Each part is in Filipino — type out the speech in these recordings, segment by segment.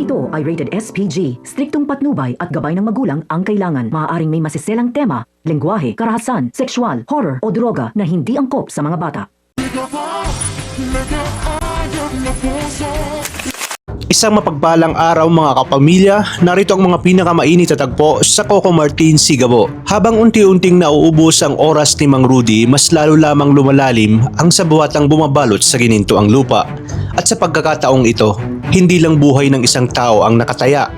ito ay rated SPG. Striktong patnubay at gabay ng magulang ang kailangan. Maaaring may masiselang tema, lengguwahe, karahasan, sexual, horror o droga na hindi angkop sa mga bata. Isang mapagpalang araw mga kapamilya, narito ang mga pinakamainit na tagpo sa Coco Martin, Sigabo. Habang unti-unting nauubos ang oras ni Mang Rudy, mas lalo lamang lumalalim ang sabuhatang bumabalot sa gininto ang lupa. At sa pagkakataong ito, hindi lang buhay ng isang tao ang nakataya.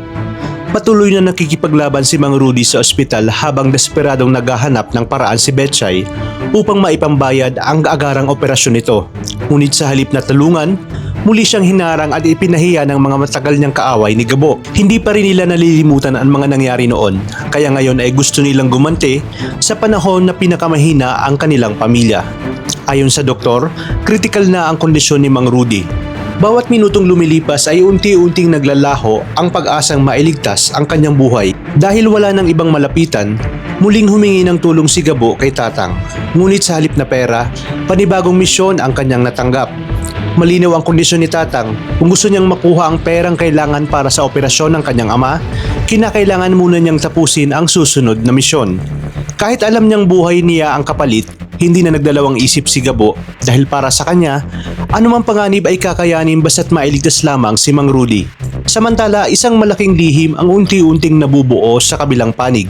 Patuloy na nakikipaglaban si Mang Rudy sa ospital habang desperadong naghahanap ng paraan si Betchay upang maipambayad ang agarang operasyon nito. Ngunit sa halip na tulungan, muli siyang hinarang at ipinahiya ng mga matagal niyang kaaway ni Gabo. Hindi pa rin nila nalilimutan ang mga nangyari noon, kaya ngayon ay gusto nilang gumanti sa panahon na pinakamahina ang kanilang pamilya. Ayon sa doktor, critical na ang kondisyon ni Mang Rudy. Bawat minutong lumilipas ay unti-unting naglalaho ang pag-asang mailigtas ang kanyang buhay. Dahil wala nang ibang malapitan, muling humingi ng tulong si Gabo kay Tatang. Ngunit sa halip na pera, panibagong misyon ang kanyang natanggap. Malinaw ang kondisyon ni Tatang. Kung gusto niyang makuha ang perang kailangan para sa operasyon ng kanyang ama, kinakailangan muna niyang tapusin ang susunod na misyon. Kahit alam niyang buhay niya ang kapalit, hindi na nagdalawang isip si Gabo dahil para sa kanya, anumang panganib ay kakayanin basta't mailigtas lamang si Mang Rudy. Samantala, isang malaking lihim ang unti-unting nabubuo sa kabilang panig.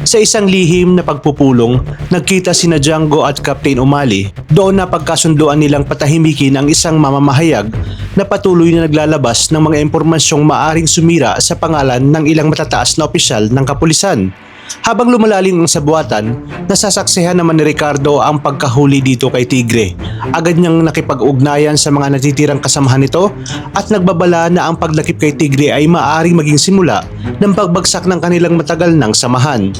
Sa isang lihim na pagpupulong, nagkita sina Django at Captain Umali. Doon na pagkasunduan nilang patahimikin ang isang mamamahayag na patuloy na naglalabas ng mga impormasyong maaring sumira sa pangalan ng ilang matataas na opisyal ng kapulisan. Habang lumalalim ang sabuatan, nasasaksihan naman ni Ricardo ang pagkahuli dito kay Tigre. Agad niyang nakipag-ugnayan sa mga natitirang kasamahan nito at nagbabala na ang paglakip kay Tigre ay maaaring maging simula ng pagbagsak ng kanilang matagal ng samahan.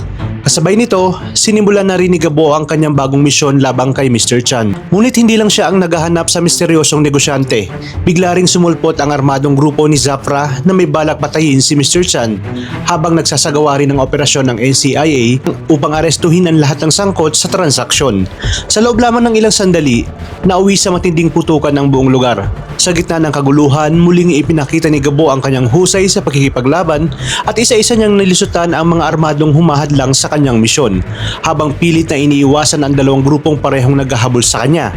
Kasabay nito, sinimulan na rin ni Gabo ang kanyang bagong misyon labang kay Mr. Chan. Ngunit hindi lang siya ang naghahanap sa misteryosong negosyante. Bigla ring sumulpot ang armadong grupo ni Zafra na may balak patayin si Mr. Chan habang nagsasagawa rin ng operasyon ng NCIA upang arestuhin ang lahat ng sangkot sa transaksyon. Sa loob lamang ng ilang sandali, nauwi sa matinding putukan ng buong lugar. Sa gitna ng kaguluhan, muling ipinakita ni Gabo ang kanyang husay sa pakikipaglaban at isa-isa niyang nilisutan ang mga armadong humahadlang sa kanyang misyon, habang pilit na iniiwasan ang dalawang grupong parehong naghahabol sa kanya.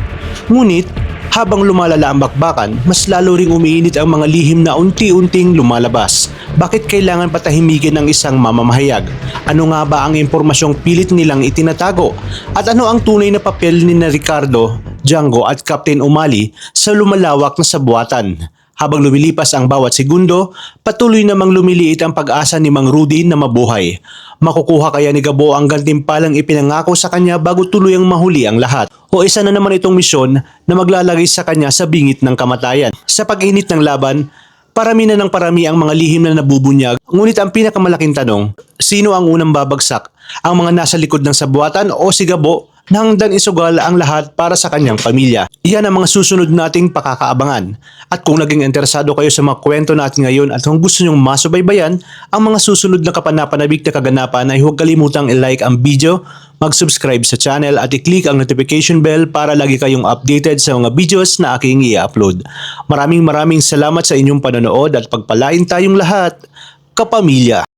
Ngunit, habang lumalala ang bakbakan, mas lalo ring umiinit ang mga lihim na unti-unting lumalabas. Bakit kailangan patahimikin ng isang mamamahayag? Ano nga ba ang impormasyong pilit nilang itinatago? At ano ang tunay na papel ni Ricardo, Django at Captain Umali sa lumalawak na sabuatan? Habang lumilipas ang bawat segundo, patuloy namang lumiliit ang pag-asa ni Mang Rudy na mabuhay. Makukuha kaya ni Gabo ang gantimpalang ipinangako sa kanya bago tuluyang mahuli ang lahat? O isa na naman itong misyon na maglalagay sa kanya sa bingit ng kamatayan? Sa pag-init ng laban, parami na ng parami ang mga lihim na nabubunyag. Ngunit ang pinakamalaking tanong, sino ang unang babagsak? Ang mga nasa likod ng sabuatan o si Gabo na hanggang isugal ang lahat para sa kanyang pamilya? Iyan ang mga susunod nating pakakaabangan. At kung naging interesado kayo sa mga kwento natin ngayon at kung gusto nyong masubaybayan ang mga susunod na kapanapanabik na kaganapan, ay huwag kalimutang i-like ang video, mag-subscribe sa channel at i-click ang notification bell para lagi kayong updated sa mga videos na aking i-upload. Maraming salamat sa inyong panonood at pagpalain tayong lahat, kapamilya.